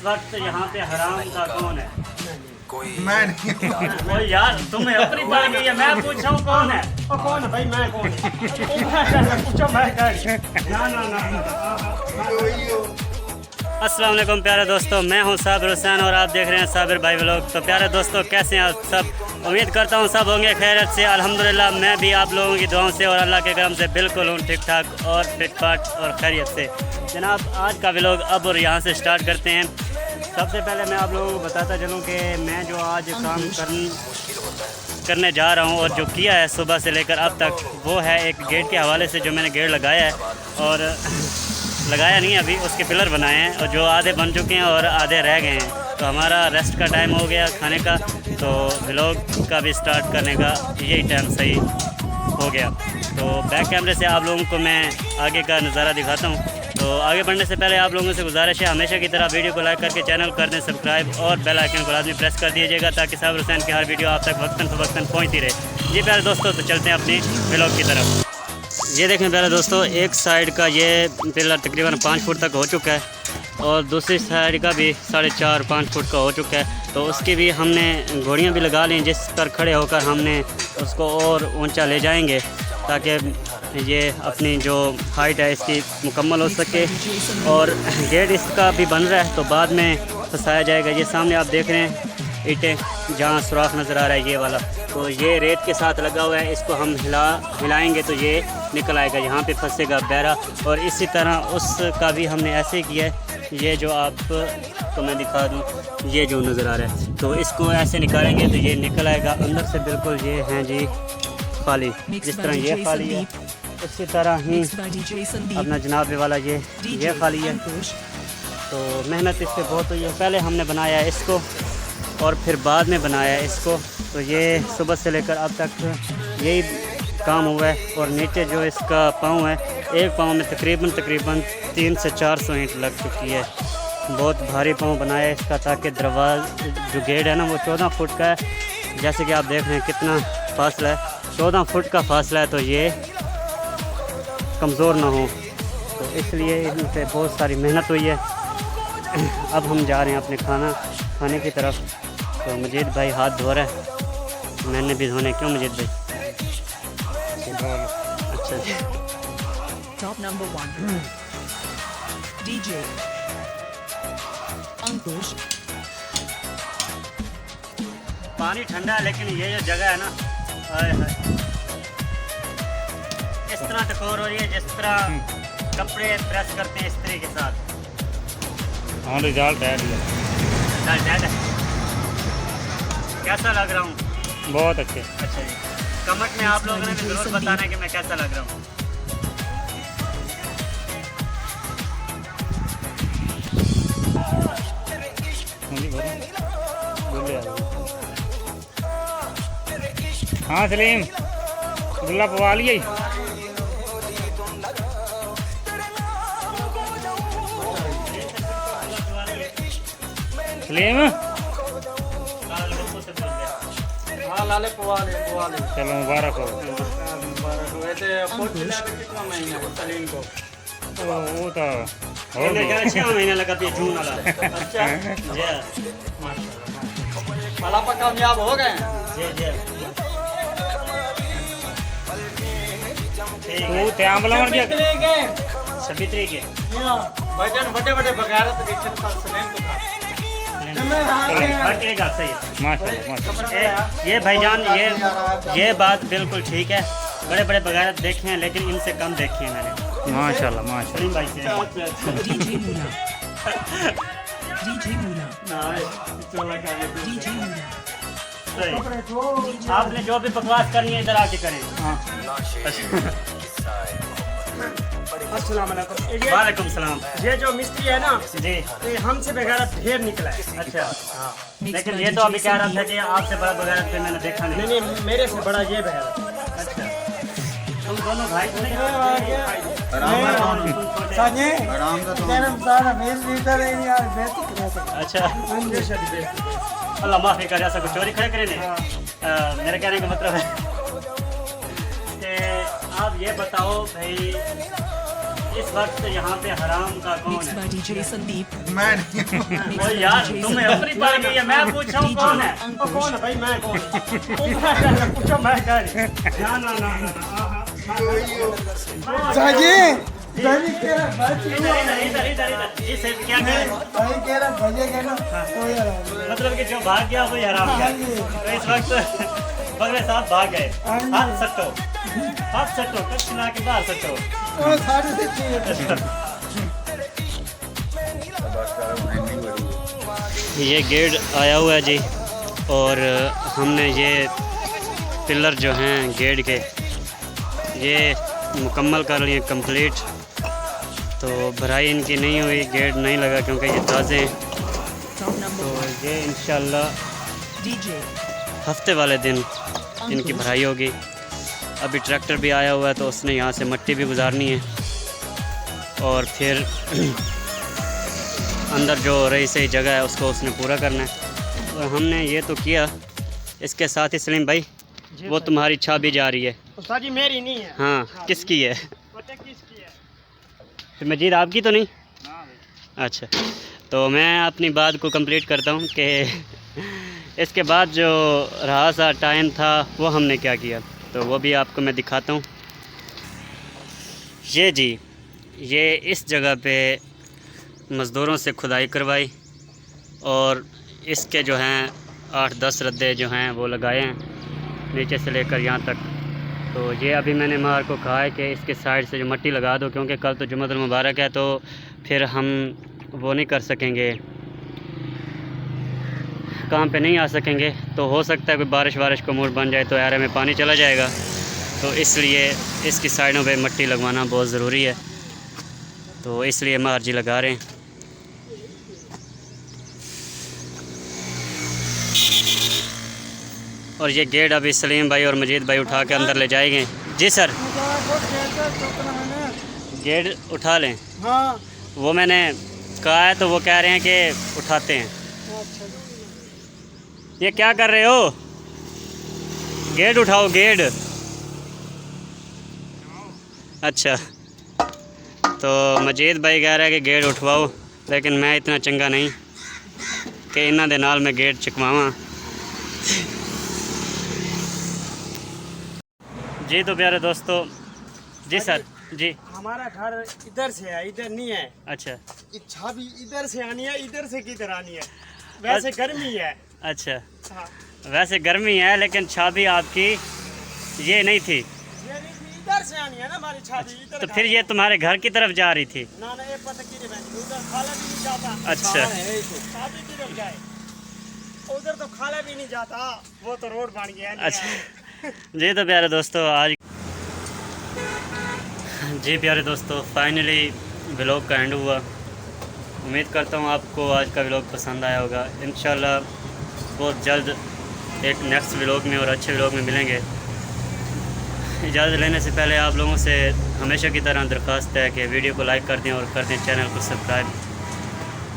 इस वक्त यहाँ पे हराम का कौन है? मैं नहीं। कोई यार तुम्हें अपनी बात नहीं है, मैं पूछ रहा हूँ कौन है? और कौन है भाई? मैं कौन है? पूछो मैं कौन? ना ना ना। अस्सलाम वालेकुम प्यारे दोस्तों, मैं हूं साबिर हुसैन और आप देख रहे हैं साबिर भाई व्लॉग। तो प्यारे दोस्तों, कैसे हैं आप सब? उम्मीद करता हूं सब होंगे खैरियत से। अल्हम्दुलिल्लाह मैं भी आप लोगों की दुआओं से और अल्लाह के करम से बिल्कुल हूं ठीक ठाक और फिट फाट और खैरियत से। जनाब, आज का व्लॉग अब और यहाँ से स्टार्ट करते हैं। सबसे पहले मैं आप लोगों को बताता चलूँ कि मैं जो आज काम करने जा रहा हूँ और जो किया है सुबह से लेकर अब तक, वो है एक गेट के हवाले से जो मैंने गेट लगाया है और लगाया नहीं अभी, उसके पिलर बनाए हैं और जो आधे बन चुके हैं और आधे रह गए हैं। तो हमारा रेस्ट का टाइम हो गया खाने का, तो व्लॉग का भी स्टार्ट करने का यही टाइम सही हो गया। तो बैक कैमरे से आप लोगों को मैं आगे का नज़ारा दिखाता हूँ। तो आगे बढ़ने से पहले आप लोगों से गुजारिश है, हमेशा की तरह वीडियो को लाइक करके चैनल कर दें सब्सक्राइब और बेल आइकन को लाजमी प्रेस कर दीजिएगा ताकि साबिर हुसैन की हर वीडियो आप तक वक्तन फ़वक्तन पहुँचती रहे। जी प्यारे दोस्तों, तो चलते हैं अपनी व्लॉग की तरफ। ये देखें प्यारे दोस्तों, एक साइड का ये पिलर तकरीबन 5 फुट तक हो चुका है और दूसरी साइड का भी 4.5-5 फुट का हो चुका है। तो उसकी भी हमने घोड़ियाँ भी लगा ली जिस पर खड़े होकर हमने उसको और ऊंचा ले जाएंगे ताकि ये अपनी जो हाइट है इसकी मुकम्मल हो सके। और गेट इसका भी बन रहा है तो बाद में फंसाया जाएगा। ये सामने आप देख रहे हैं ईंटें, जहाँ सुराख नज़र आ रहा है ये वाला, तो ये रेत के साथ लगा हुआ है। इसको हम हिलाएंगे तो ये निकल आएगा, यहाँ पे फंसेगा बैरा। और इसी तरह उसका भी हमने ऐसे ही किया है। ये जो आपको मैं दिखा दूँ, ये जो नज़र आ रहा है, तो इसको ऐसे निकालेंगे तो ये निकल आएगा अंदर से। बिल्कुल ये हैं जी खाली, जिस तरह ये खाली है उसी तरह ही अपना जनाब वाला ये खाली है। तो मेहनत इस पर बहुत हुई है। पहले हमने बनाया है इसको और फिर बाद में बनाया है इसको। तो ये सुबह से लेकर अब तक यही काम हुआ है। और नीचे जो इसका पाँव है, एक पाँव में तकरीबन 300 से 400 ईंट लग चुकी है। बहुत भारी पाँव बनाया है इसका ताकि दरवाज़ा जो गेट है ना वो 14 फुट का है। जैसे कि आप देख रहे हैं कितना फासला है, 14 फुट का फासला है, तो ये कमज़ोर ना हो। तो इसलिए इन पर बहुत सारी मेहनत हुई है। अब हम जा रहे हैं अपने खाने की तरफ। तो मजीद भाई हाथ धो रहा है, मैंने भी धोने। क्यों मजीद भाई? अच्छा जी। Top number 1 DJ अंकुश। पानी ठंडा है लेकिन ये जो जगह है ना, हाय हाय, इस तरह टकोर हो रही है जिस तरह कपड़े प्रेस करते हैं इस्त्री के साथ। हाँ, रिजल्ट है। कैसा लग रहा हूँ? बहुत अच्छे। अच्छा जी, कमेंट में आप लोगों ने भी ज़रूर बताना कि मैं कैसा लग रहा हूँ। हाँ सलीम, गुल्ला पवा लिए। सलीम, हाँ लाले पवा ले। चलो मुबारक हो। वैसे कितना महीना है सलीम को? वो तो हो मैंने गया। कहा 6 महीने लगा पिए जून वाला। अच्छा, जी वाला पर कामयाब हो गए। जी जी। ठीक तू है, त्यां बुलावन गया? 26 तरीक है। भजन बड़े बगारत देखे पर सलीम को था। एक हाथ सही है। माशाल्लाह। ये भाईजान, ये बात बिल्कुल ठीक है। बड़े बड़े बगायत देखे हैं लेकिन इनसे कम देखे हैं मैंने। माशाल्लाह माशाल्लाह। सलीम भाई से। DJ Muna DJ Muna DJ Muna सही। आपने जो भी बकवास करनी है इधर आके करें। अस्सलाम वालेकुम। वालेकुम सलाम। ये जो मिस्त्री है ना, जी। ये हमसे बगारत ढेर निकला है। अच्छा, लेकिन ये तो अभी कह रहा था कि आपसे बड़ा बगायत पे मैंने देखा नहीं। नहीं, मेरे से बड़ा ये बगारत। अच्छा, तुम दोनों भाई तो नहीं? अच्छा, अल्लाह माफ़ी करे, ऐसा कुछ चोरी खड़े करे नहीं। मेरे कहने का मतलब है कि आप ये बताओ भाई, इस वक्त यहाँ पे हराम का कौन Mixed है? by DJ Sandeep. मैं नहीं हूँ। Mixed ओ by यार DJ तुम्हें Sandeep. अपनी बात की है, मैं पूछ रहा हूँ कौन है? ओ कौन है भाई मैं कौन पूछो मैं कह रही ना ना ना ना, जागे जागे कह रहा भाई इधर इधर इधर इधर ये सिर्फ क्या कह रहे हैं? भाई कह रहा भैया कह रहा कोई यार मतलब कि जो भाग गया वही हराम गया। तो इस वक्त बगले साहब भाग गए। हाथ सट्टो कच्छ ना के बाहर सट्टो। वो साढ़े से चाहिए ये गेट आया हुआ है जी, और हमने ये पिलर जो हैं गेट के ये मुकम्मल कर लिए कंप्लीट। तो भराई इनकी नहीं हुई, गेट नहीं लगा क्योंकि ये ताज़े हैं। Top number तो 1. ये इंशाल्लाह DJ. हफ्ते वाले दिन इनकी भराई होगी। अभी ट्रैक्टर भी आया हुआ है तो उसने यहाँ से मिट्टी भी गुजारनी है और फिर अंदर जो रही सही जगह है उसको उसने पूरा करना है। और हमने ये तो किया, इसके साथ ही सलीम भाई वो तुम्हारी चाबी जा रही है। उस्ताद जी मेरी नहीं है। हाँ किसकी है? पता किसकी है? फिर मजीद आपकी तो नहीं? अच्छा, तो मैं अपनी बात को कंप्लीट करता हूँ कि इसके बाद जो रहा सा टाइम था वो हमने क्या किया, तो वो भी आपको मैं दिखाता हूँ। ये जी, ये इस जगह पे मज़दूरों से खुदाई करवाई और इसके जो हैं 8-10 रद्दे जो हैं वो लगाए हैं नीचे से लेकर यहाँ तक। तो ये अभी मैंने मार को कहा है कि इसके साइड से जो मिट्टी लगा दो, क्योंकि कल तो जुम्मतुल मुबारक है तो फिर हम वो नहीं कर सकेंगे, काम पे नहीं आ सकेंगे। तो हो सकता है कोई बारिश का मूड बन जाए तो यार में पानी चला जाएगा, तो इसलिए इसकी साइडों पे मिट्टी लगवाना बहुत ज़रूरी है। तो इसलिए मार जी लगा रहे हैं। और ये गेट अभी सलीम भाई और मजीद भाई उठा के अंदर ले जाएंगे। जी सर, गेट उठा लें? हाँ वो मैंने कहा है तो वो कह रहे हैं कि उठाते हैं। ये क्या कर रहे हो? गेट उठाओ गेट। अच्छा, तो मजीद भाई कह रहा है कि गेट उठवाओ, लेकिन मैं इतना चंगा नहीं कि इन्हां दे नाल मैं गेट चकवावां। जी तो प्यारे दोस्तों, जी सर जी। हमारा घर इधर से है, इधर नहीं है। अच्छा इच्छा भी इधर से आनी है, इधर से किधर आनी है। वैसे गर्मी है। अच्छा, हाँ। वैसे गर्मी है लेकिन छाबी आपकी ये नहीं थी, ये नहीं थी, इधर से आनी है ना हमारी छाती इधर। तो फिर ये तुम्हारे घर की तरफ जा रही थी? ना ना ये पता की उधर खाला भी नहीं जाता। अच्छा। छाती किधर जाए? उधर तो खाला भी नहीं जाता, वो तो रोड बन गया। अच्छा जी तो प्यारे दोस्तों आज जी प्यारे दोस्तों फाइनली व्लॉग का एंड हुआ। उम्मीद करता हूँ आपको आज का व्लॉग पसंद आया होगा। इंशाल्लाह बहुत जल्द एक नेक्स्ट व्लॉग में और अच्छे व्लॉग में मिलेंगे। इजाज़त लेने से पहले आप लोगों से हमेशा की तरह दरख्वास्त है कि वीडियो को लाइक कर दें और कर दें चैनल को सब्सक्राइब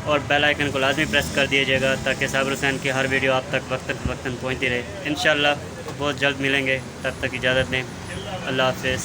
और बेल आइकन को लाजमी प्रेस कर दीजिएगा ताकि साबिर हुसैन की हर वीडियो आप तक वक्तन पहुँचती रहे। इंशाल्लाह बहुत जल्द मिलेंगे, तब तक इजाज़त दें। अल्लाह हाफ़िज़।